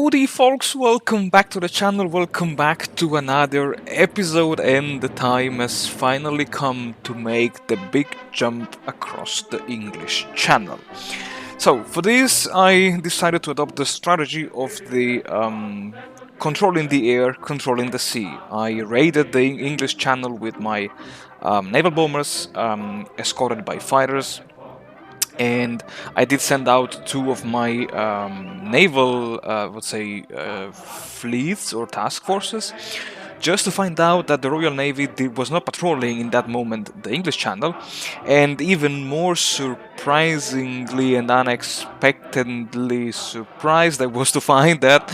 Howdy folks, welcome back to the channel, welcome back to another episode, and the time has finally come to make the big jump across the English Channel. So for this I decided to adopt the strategy of the controlling the air, controlling the sea. I raided the English Channel with my naval bombers, escorted by fighters, and I did send out two of my naval, fleets or task forces, just to find out that the Royal Navy was not patrolling in that moment the English Channel, and even more surprisingly and unexpectedly surprised I was to find that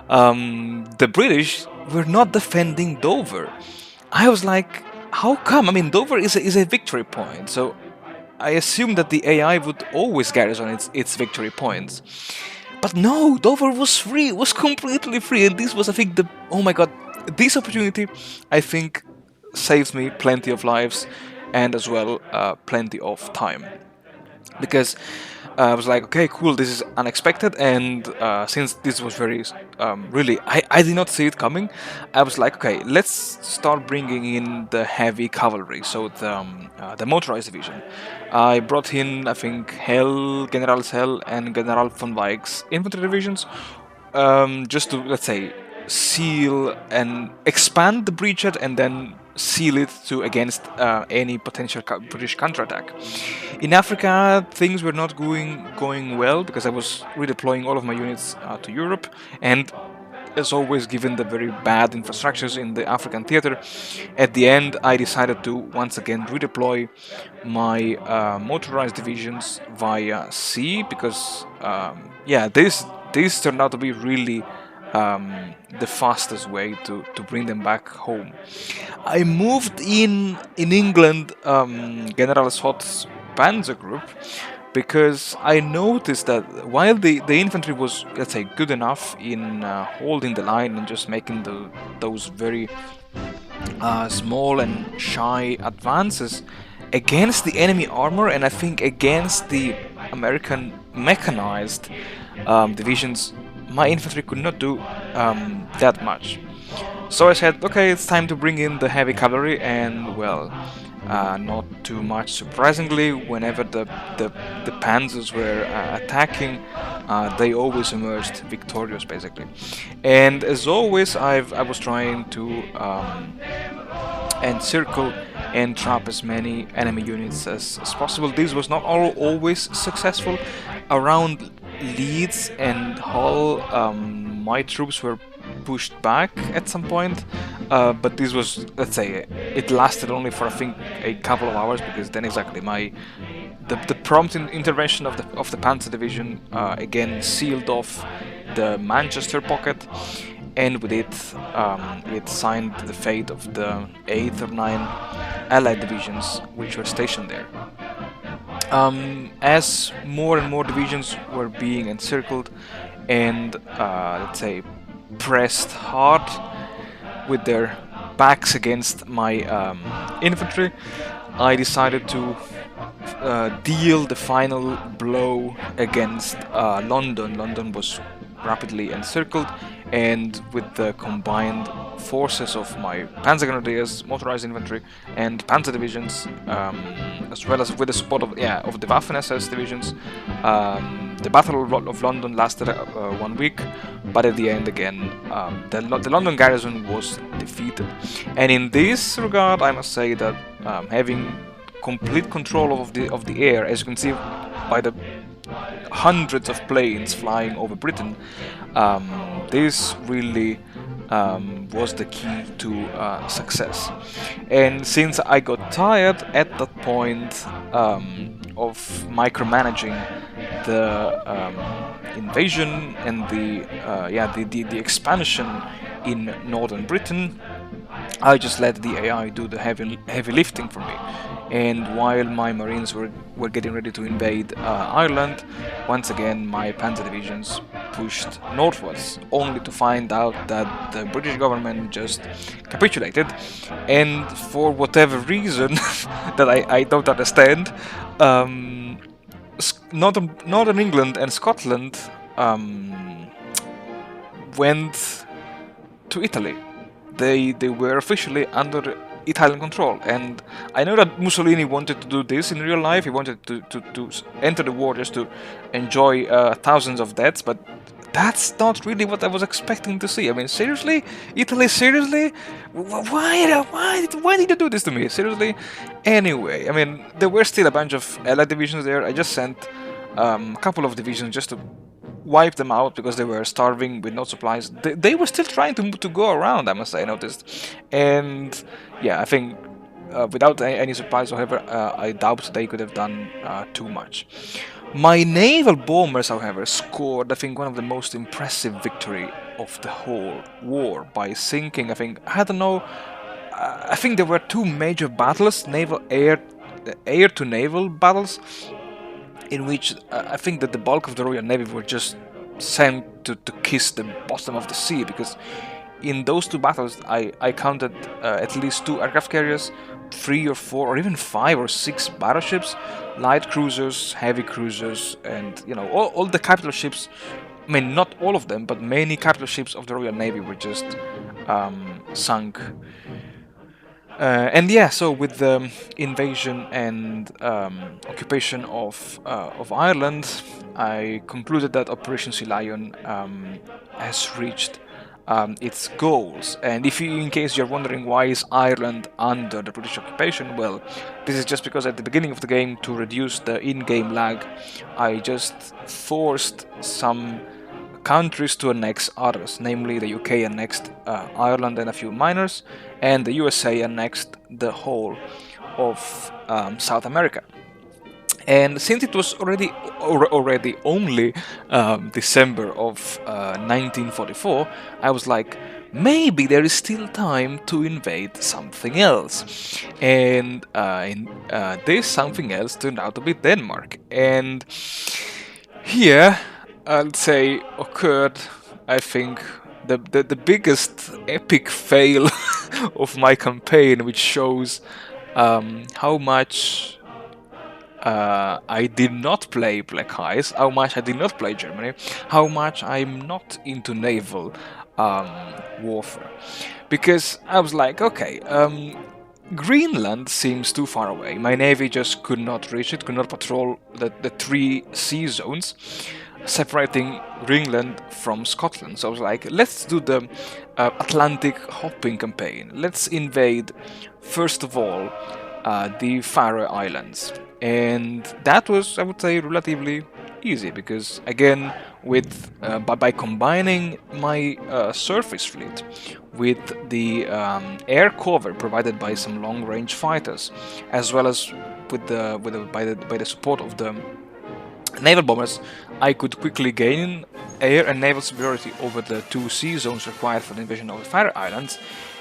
the British were not defending Dover. I was like, how come? I mean, Dover is a victory point, so I assumed that the AI would always garrison its victory points. But no, Dover was free, was completely free, and this was, I think, oh my god, this opportunity, I think, saves me plenty of lives and as well plenty of time. Because I was like, okay, cool, this is unexpected, and since this was very, really, I did not see it coming, I was like, okay, let's start bringing in the heavy cavalry, so the motorized division. I brought in, I think, Generals Hell and General von Weich's infantry divisions, just to, let's say, seal and expand the breachhead and then seal it to against any potential British counterattack. In Africa, things were not going well because I was redeploying all of my units to Europe, and as always, given the very bad infrastructures in the African theater, at the end I decided to once again redeploy my motorized divisions via sea because this turned out to be really the fastest way to bring them back home. I moved in England General Scott's Panzer Group because I noticed that while the infantry was, let's say, good enough in holding the line and just making those very small and shy advances against the enemy armor, and I think against the American mechanized divisions, my infantry could not do that much. So I said, okay, it's time to bring in the heavy cavalry, and well, not too much surprisingly, whenever the panzers were attacking, they always emerged victorious, basically. And as always, I was trying to encircle and trap as many enemy units as possible. This was not always successful. Around Leeds and Hull, my troops were pushed back at some point, but this was, let's say, it lasted only for I think a couple of hours, because then exactly the prompt intervention of the Panzer Division again sealed off the Manchester pocket, and with it it signed the fate of the 8th or 9 Allied divisions which were stationed there. As more and more divisions were being encircled and let's say pressed hard with their backs against my infantry, I decided to deal the final blow against London. London was rapidly encircled, and with the combined forces of my Panzer Grenadiers, motorized infantry, and Panzer divisions, as well as with the support of the Waffen-SS divisions, the Battle of London lasted 1 week, but at the end, again, the London garrison was defeated. And in this regard, I must say that having complete control of the air, as you can see by the hundreds of planes flying over Britain, this really was the key to success. And since I got tired at that point of micromanaging the invasion and the expansion in northern Britain, I just let the AI do the heavy lifting for me. And while my Marines were getting ready to invade Ireland, once again my Panzer divisions pushed northwards, only to find out that the British government just capitulated, and for whatever reason that I don't understand, Northern England and Scotland went to Italy. They were officially under Italian control, and I know that Mussolini wanted to do this in real life. He wanted to enter the war just to enjoy thousands of deaths, but that's not really what I was expecting to see. I mean, seriously? Italy, seriously? Why did you do this to me? Seriously? Anyway, I mean, there were still a bunch of allied divisions there. I just sent a couple of divisions just to wipe them out because they were starving with no supplies. They were still trying to go around, I must say, I noticed. And yeah, I think without any supplies, however, I doubt they could have done too much. My naval bombers, however, scored, I think, one of the most impressive victory of the whole war by sinking, I don't know, I think there were two major battles, naval air to naval battles, in which I think that the bulk of the Royal Navy were just sent to kiss the bottom of the sea, because in those two battles I counted at least 2 aircraft carriers, 3 or 4 or even 5 or 6 battleships, light cruisers, heavy cruisers, and you know, all the capital ships. I mean, not all of them, but many capital ships of the Royal Navy were just sunk. And yeah, so with the invasion and occupation of Ireland, I concluded that Operation Sea Lion has reached its goals. And if you, in case you're wondering why is Ireland under the British occupation, well, this is just because at the beginning of the game, to reduce the in-game lag, I just forced some countries to annex others, namely the UK annexed Ireland and a few minors, and the USA annexed the whole of South America. And since it was already only December of 1944, I was like, maybe there is still time to invade something else. And this something else turned out to be Denmark. And here, I'd say, occurred, I think, the biggest epic fail of my campaign, which shows how much I did not play Black Ice, how much I did not play Germany, how much I'm not into naval warfare. Because I was like, okay, Greenland seems too far away. My navy just could not reach it, could not patrol the 3 sea zones separating Greenland from Scotland. So I was like, let's do the Atlantic hopping campaign. Let's invade, first of all, the Faroe Islands. And that was, I would say, relatively easy, because again, with by combining my surface fleet with the air cover provided by some long-range fighters, as well as with by the support of the naval bombers, I could quickly gain air and naval superiority over the 2 sea zones required for the invasion of the Faroe Islands.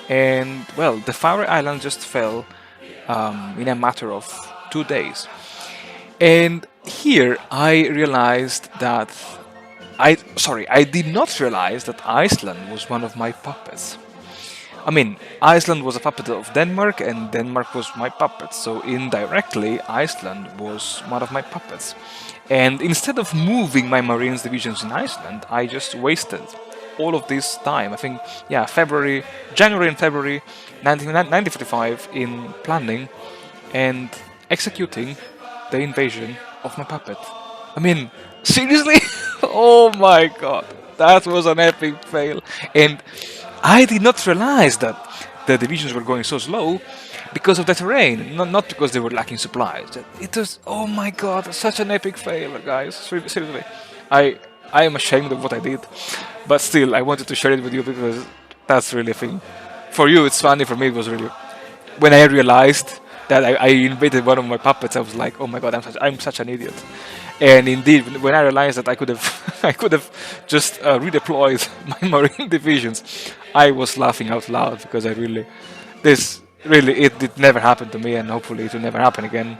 And well, the Faroe Islands just fell in a matter of 2 days. And here I realized that I did not realize that Iceland was one of my puppets. I mean, Iceland was a puppet of Denmark, and Denmark was my puppet, so indirectly Iceland was one of my puppets. And instead of moving my Marines divisions in Iceland, I just wasted all of this time. I think, yeah, January and February 1945 in planning and executing the invasion of my puppet. I mean, seriously? Oh my god, that was an epic fail. And I did not realize that the divisions were going so slow because of the terrain, not because they were lacking supplies. It was, oh my god, such an epic fail, guys. Seriously. I am ashamed of what I did, but still, I wanted to share it with you because that's really a thing. For you, it's funny. For me, it was really... When I realized that I invaded one of my puppets, I was like, oh my god, I'm such an idiot. And indeed, when I realized that I could have just redeployed my Marine divisions, I was laughing out loud, because it did never happen to me, and hopefully it will never happen again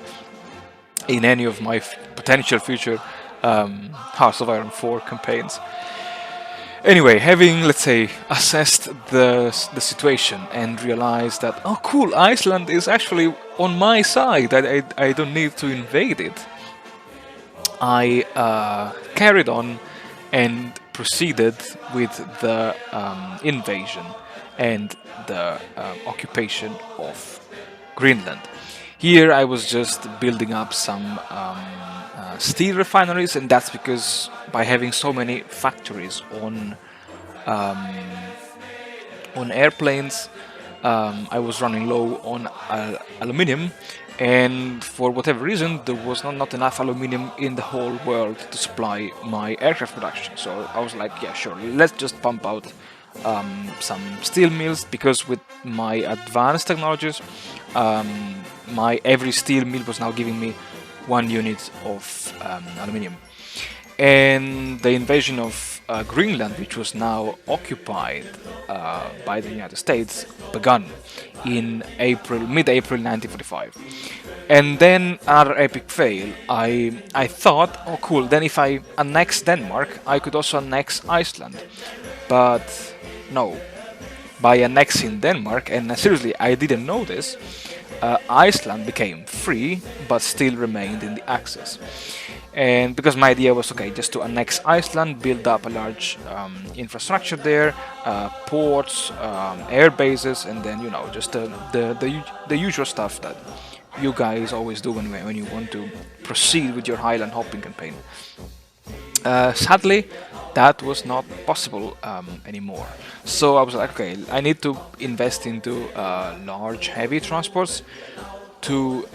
in any of my potential future Hearts of Iron 4 campaigns. Anyway, having, let's say, assessed the situation and realized that, oh cool, Iceland is actually on my side, I don't need to invade it, I carried on and proceeded with the invasion and the occupation of Greenland. Here I was just building up some steel refineries, and that's because by having so many factories on airplanes, I was running low on aluminium, and for whatever reason there was not enough aluminium in the whole world to supply my aircraft production. So I was like, yeah, sure, let's just pump out some steel mills, because with my advanced technologies, my every steel mill was now giving me 1 unit of aluminium. And the invasion of Greenland, which was now occupied by the United States, began in mid-April 1945. And then another epic fail. I thought, oh cool, then if I annex Denmark, I could also annex Iceland. But no, by annexing Denmark, and seriously, I didn't know this, Iceland became free, but still remained in the Axis. And because my idea was, okay, just to annex Iceland, build up a large infrastructure there, ports, air bases, and then, you know, just the usual stuff that you guys always do when you want to proceed with your highland hopping campaign. Sadly, that was not possible anymore. So I was like, okay, I need to invest into large, heavy transports to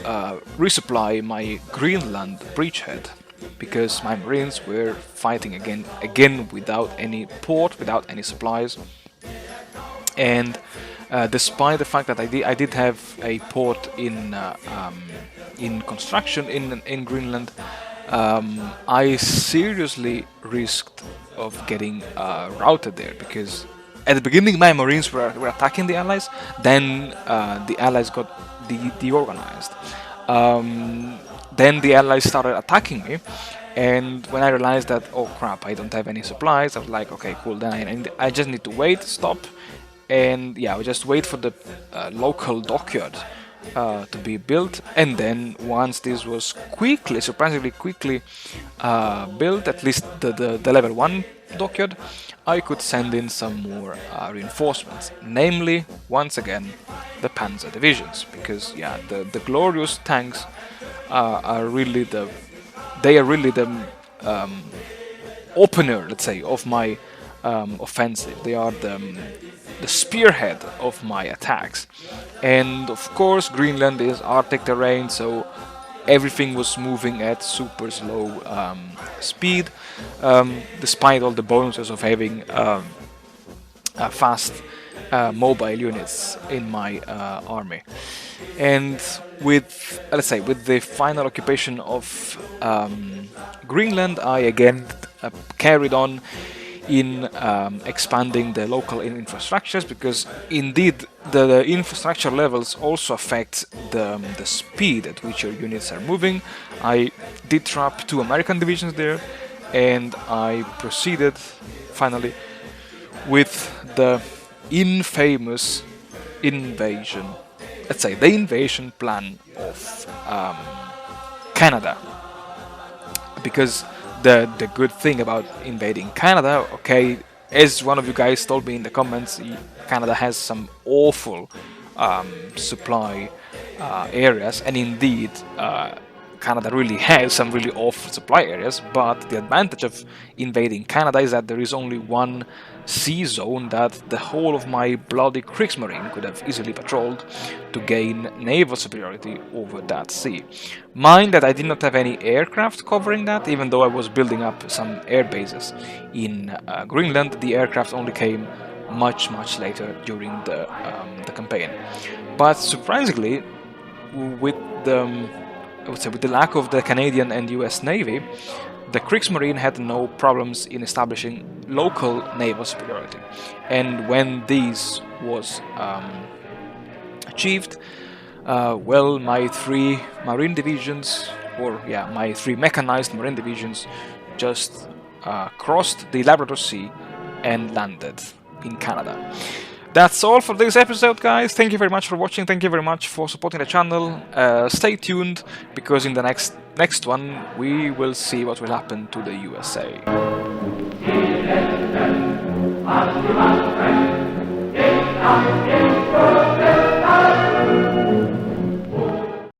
resupply my Greenland bridgehead, because my Marines were fighting again without any port, without any supplies. And despite the fact that I did have a port in construction in Greenland, I seriously risked of getting routed there, because at the beginning my Marines were attacking the Allies, then the Allies got deorganized. Then the Allies started attacking me, and when I realized that, oh crap, I don't have any supplies, I was like, okay, cool, then I just need to wait, stop, and yeah, I just wait for the local dockyard to be built. And then once this was surprisingly quickly built, at least the level 1 dockyard, I could send in some more reinforcements, namely, once again, the Panzer divisions, because yeah, the glorious tanks are really the opener, let's say, of my offensive. They are the spearhead of my attacks. And of course, Greenland is Arctic terrain, so everything was moving at super slow speed, despite all the bonuses of having fast mobile units in my army. And with, let's say, with the final occupation of Greenland, I again carried on in expanding the local infrastructures, because indeed the infrastructure levels also affect the speed at which your units are moving. I did trap 2 American divisions there, and I proceeded finally with the infamous invasion, let's say the invasion plan of Canada. Because the good thing about invading Canada, okay, as one of you guys told me in the comments, Canada has some awful supply areas, and indeed Canada really has some really awful supply areas, but the advantage of invading Canada is that there is only one sea zone that the whole of my bloody Kriegsmarine could have easily patrolled to gain naval superiority over that sea. Mind that I did not have any aircraft covering that, even though I was building up some air bases in Greenland. The aircraft only came much later during the campaign. But surprisingly, with the lack of the Canadian and US Navy, the Kriegsmarine had no problems in establishing local naval superiority. And when this was achieved, well, my 3 marine divisions, or yeah, my 3 mechanized marine divisions just crossed the Labrador Sea and landed in Canada. That's all for this episode, guys. Thank you very much for watching. Thank you very much for supporting the channel. Stay tuned, because in the next one we will see what will happen to the USA. Als die Macht brennt, geht ab ins Bürger.